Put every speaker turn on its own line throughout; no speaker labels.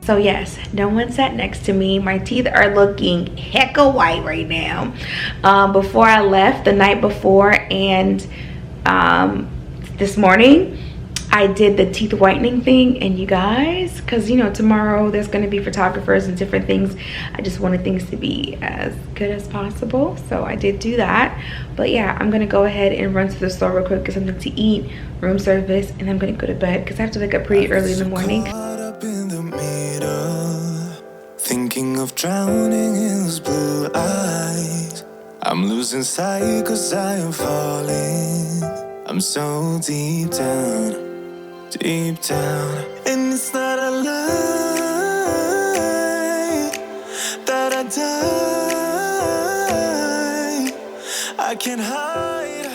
So yes, no one sat next to me. My teeth are looking hecka white right now. Before I left, the night before and this morning, I did the teeth whitening thing. And you guys, because you know tomorrow there's going to be photographers and different things, I just wanted things to be as good as possible, so I did do that. But yeah, I'm going to go ahead and run to the store real quick, get something to eat, room service, and I'm going to go to bed because I have to wake up pretty early in the morning.
Thinking of drowning in those blue eyes. I'm losing sight cause I am falling. I'm so deep down, and it's not a lie that I die. I can't hide.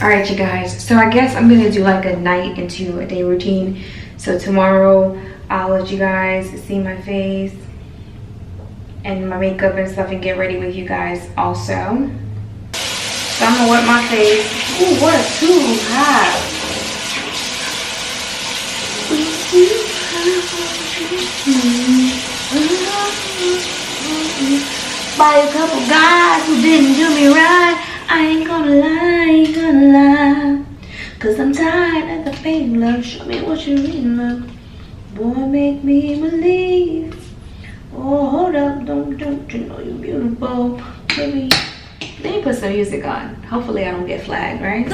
All right, you guys, so I guess I'm gonna do like a night into a day routine. So tomorrow I'll let you guys see my face and my makeup and stuff and get ready with you guys also. So I'm gonna wet my face. Ooh, what a too hot. By a couple guys who didn't do me right. I ain't gonna lie, cause I'm tired of the fake love. Show me what you really love. Boy, make me believe. Oh, hold up, don't you know you're beautiful, baby. Let me put some music on. Hopefully I don't get flagged, right?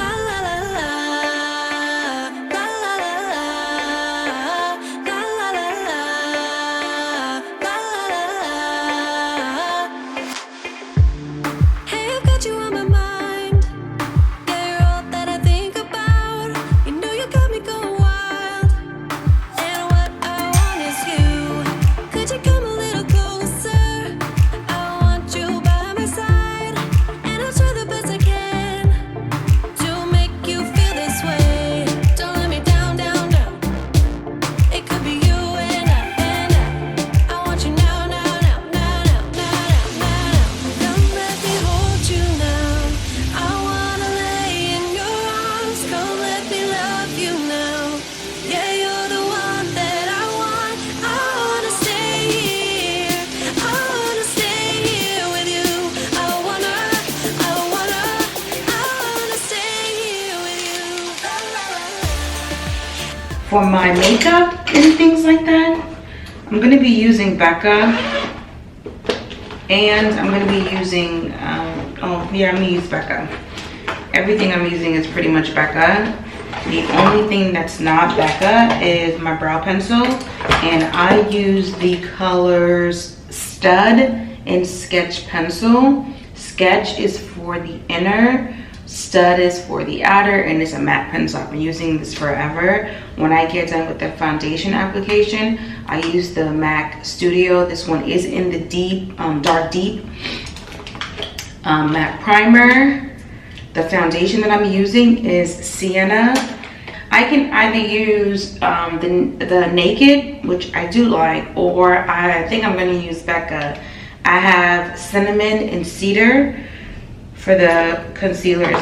For my makeup and things like that, I'm going to be using Becca, and I'm going to be using, I'm going to use Becca. Everything I'm using is pretty much Becca. The only thing that's not Becca is my brow pencil, and I use the colors Stud and Sketch Pencil. Sketch is for the inner, Stud is for the outer, and it's a matte pencil. I've been using this forever. When I get done with the foundation application, I use the MAC Studio. This one is in the deep, dark deep matte primer. The foundation that I'm using is Sienna. I can either use the Naked, which I do like, or I think I'm going to use Becca. I have Cinnamon and Cedar for the concealers.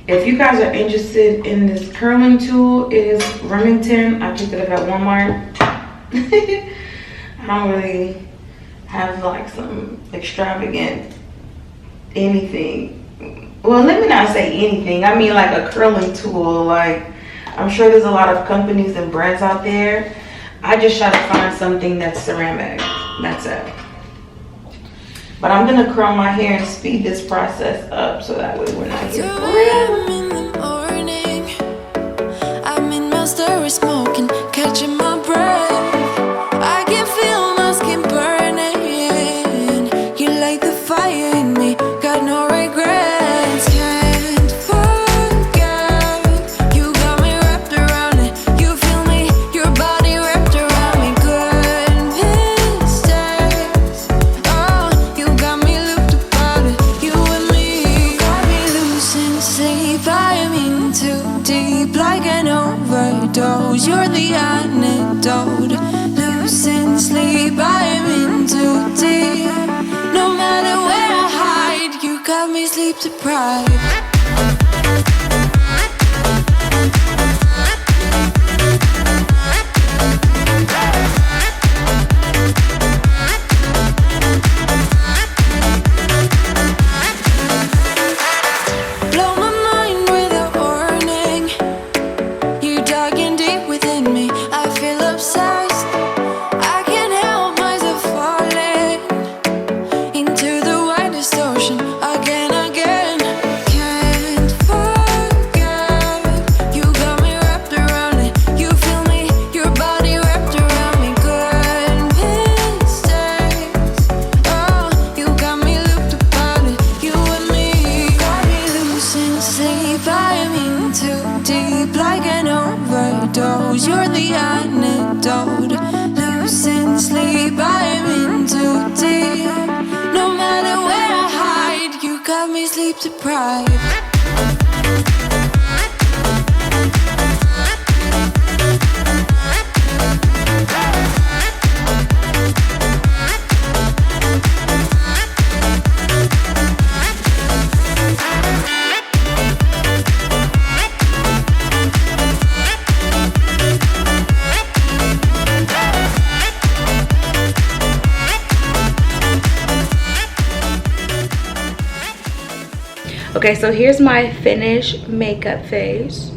If you guys are interested in this curling tool, it is Remington. I picked it up at Walmart. I don't really have like some extravagant anything. Well, let me not say anything. I mean like a curling tool. Like, I'm sure there's a lot of companies and brands out there. I just try to find something that's ceramic. That's it. But I'm gonna curl my hair and speed this process up so that way we're not here for
in the morning, I'm in my story smoking, catching my breath. I can feel my skin burning. You light the fire in me, got no regrets. Can't forget, you got me wrapped around it. You feel me, your body wrapped around me. Good mistakes. Oh, you got me looped about it. You and me, you got me losing sleep. I'm in too deep, like an overdose. You're the antidote. Losing sleep, I'm in too deep. No matter where I hide, you got me sleep deprived. have me sleep deprived.
Okay, so here's my finished makeup face,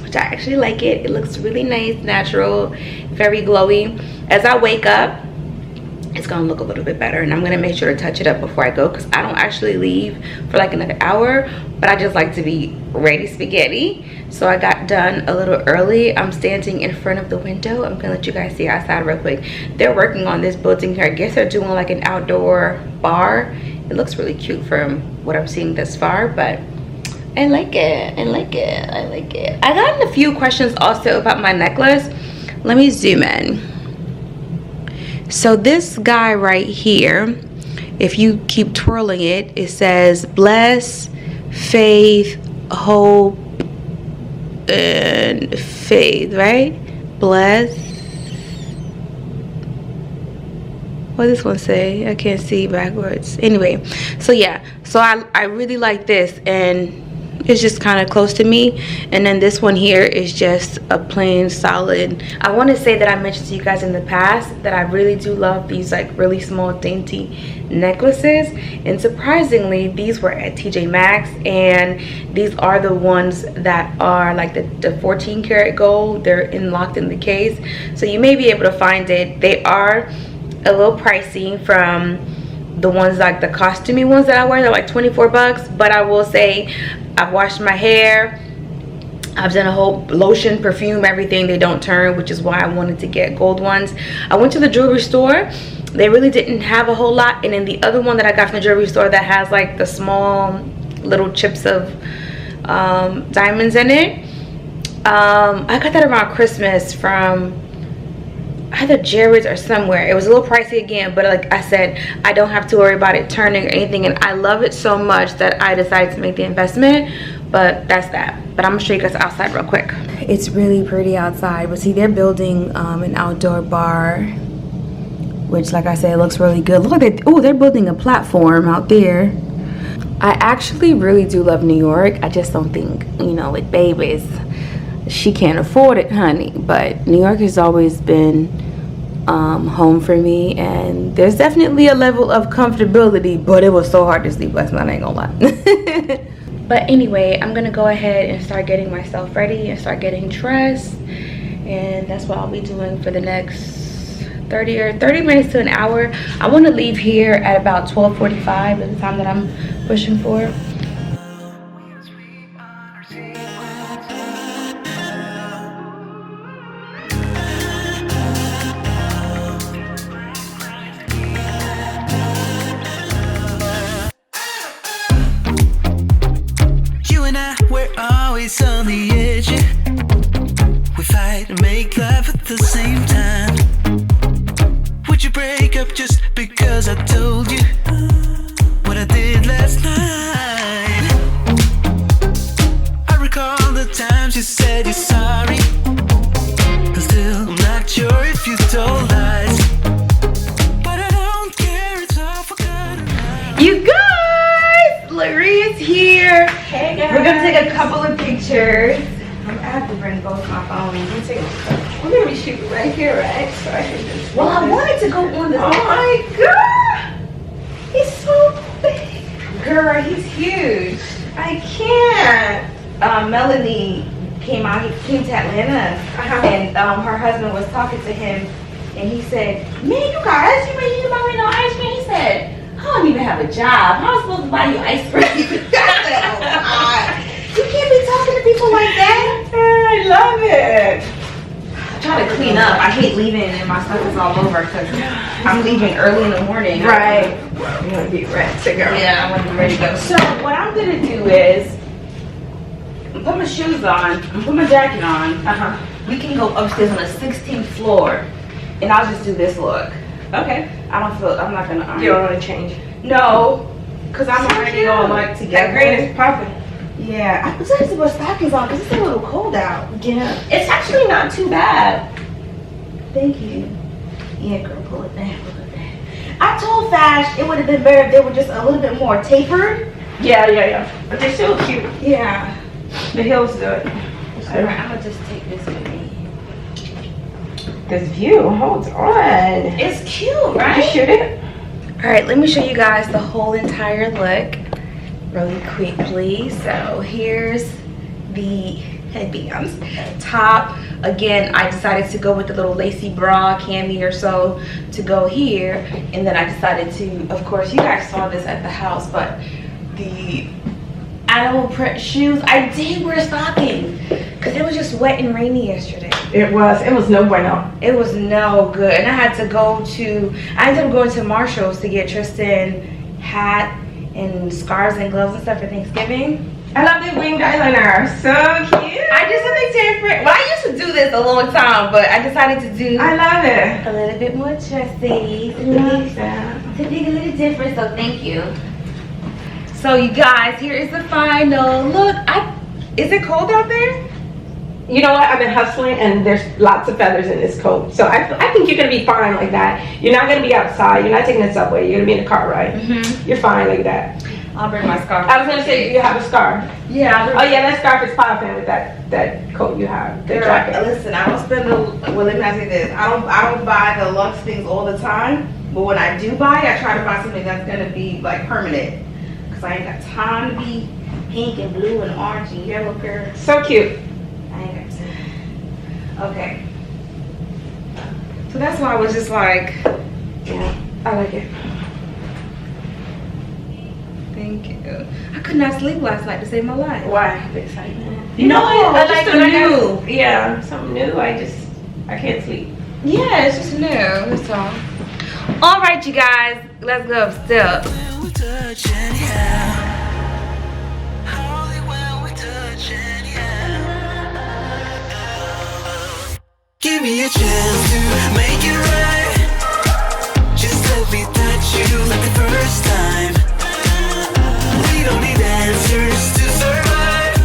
which I actually like it. It looks really nice, natural, very glowy. As I wake up, it's gonna look a little bit better, and I'm gonna make sure to touch it up before I go, because I don't actually leave for like another hour, but I just like to be ready spaghetti. So I got done a little early. I'm standing in front of the window. I'm gonna let you guys see outside real quick. They're working on this building here. I guess they're doing like an outdoor bar. It looks really cute from what I'm seeing thus far, but I like it. I like it. I like it. I got a few questions also about my necklace. Let me zoom in. So this guy right here, if you keep twirling it, it says bless, faith, hope, and faith, right? Bless. What does this one say? I can't see backwards. Anyway, so yeah, so I really like this, and it's just kind of close to me. And then this one here is just a plain solid. I want to say that I mentioned to you guys in the past that I really do love these like really small dainty necklaces, and surprisingly these were at TJ Maxx, and these are the ones that are like the 14 karat gold. They're locked in the case, so you may be able to find it. They are a little pricey from the ones like the costumey ones that I wear. They're like 24 bucks, but I will say I've washed my hair, I've done a whole lotion, perfume, everything. They don't turn, which is why I wanted to get gold ones. I went to the jewelry store. They really didn't have a whole lot, and then the other one that I got from the jewelry store that has like the small little chips of diamonds in it, I got that around Christmas from either Jared's or somewhere. It was a little pricey again, but like I said, I don't have to worry about it turning or anything, and I love it so much that I decided to make the investment. But that's that. But I'm gonna show you guys outside real quick. It's really pretty outside, but see, they're building an outdoor bar, which like I said, looks really good. Look at that. They're building a platform out there. I actually really do love New York. I just don't think, you know, with babies, she can't afford it, honey. But New York has always been home for me, and there's definitely a level of comfortability, but it was so hard to sleep last night, I ain't gonna lie. But anyway, I'm gonna go ahead and start getting myself ready and start getting dressed, and that's what I'll be doing for the next 30 minutes to an hour. I want to leave here at about 12:45 is the time that I'm pushing for.
On the edge, we fight and make love at the same time. Would you break up just because I told you what I did last night? I recall the times you said you're sorry, and still I'm not sure if you told lies, but I don't care, it's all forgotten.
You guys, Larry is here.
Hey guys.
We're gonna take a couple of pictures. I have to bring both my phones.
We're gonna be shooting right here, right? So I can just.
Well, I wanted to go on this.
Oh my god! He's so big.
Girl, he's huge.
I can't.
Melanie came to Atlanta, and her husband was talking to him, and he said, "Man, you got ice cream, you didn't buy me no ice cream." He said, "I don't even have a job. How am I supposed to buy you ice cream?" You can't be talking to people like that.
I love it.
I try to clean up. I hate leaving and my stuff is all over because I'm leaving early in the morning.
Right. You want to be ready to go.
Yeah, I want to be ready to go. So what I'm gonna do is put my shoes on, put my jacket on. We can go upstairs on the 16th floor, and I'll just do this look.
Okay.
I'm not gonna iron.
You don't want to change.
No, because I'm
So
already
cute.
all like together.
That green is popping.
Yeah, I was to put stockings on because it's a little cold out.
Yeah. It's actually not too bad.
Thank you. Yeah, girl, pull it down. Look at that. I told Fash it would have been better if they were just a little bit more tapered.
Yeah. But they're still cute.
Yeah.
The heels do it.
Alright, I'm gonna just take this with me.
This view holds on.
It's cute,
Did you
right?
shoot it?
Alright, let me show you guys the whole entire look really quickly. So here's the headbands. Top, again, I decided to go with the little lacy bra cami or so to go here. And then I decided to, of course, you guys saw this at the house, but the animal print shoes, I did wear stockings because it was just wet and rainy yesterday.
It was no bueno.
It was no good. And I ended up going to Marshall's to get Tristan hat and scarves and gloves and stuff for Thanksgiving.
I love the winged eyeliner. So cute.
I did something different. Well, I used to do this a long time, but I decided to do
I love it.
a little bit more trusty.
I love that.
To make a little different, so thank you. So you guys, here is the final look. Is it cold out there?
You know what? I've been hustling and there's lots of feathers in this coat. So I think you're going to be fine like that. You're not going to be outside. You're not taking the subway. You're going to be in the car, right?
Mm-hmm.
You're fine like that.
I'll bring my scarf.
I was going to say, you have a scarf.
Yeah.
Oh yeah, that scarf is popping with that coat you have. The jacket.
Listen, I don't spend well, let me not say this. I don't buy the luxe things all the time. But when I do buy, I try to buy something that's going to be like permanent. Because I ain't got time to be pink and blue and orange and yellow, girl.
So cute.
I ain't got time. Okay. So that's why I was just like,
Yeah, I like it.
thank you. I could not sleep last night to save my life.
Why? The excitement.
No, I like the new.
Yeah, something new. I can't sleep.
Yeah, it's just new. That's all. All right, you guys, let's go upstairs.
When we touch anyhow. Only when we touch anyhow. Give me a chance to make it right. Just let me touch you like the first time. We don't need answers to survive.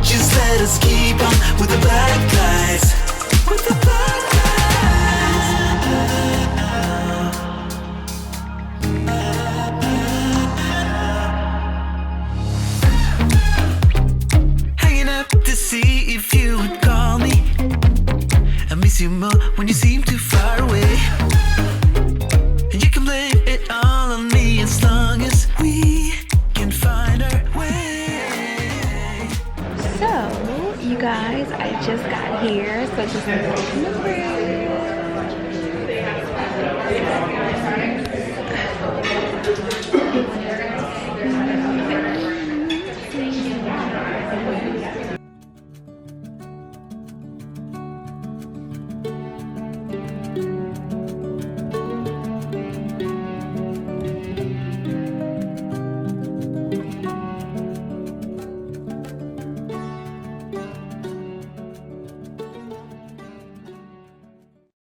Just let us keep on with the black guys. With the black hanging up to see if you would call me. I miss you more when you seem too far away. And you can blame it all on me as long as we can find our way.
So, you guys, I just got here, so just in the room.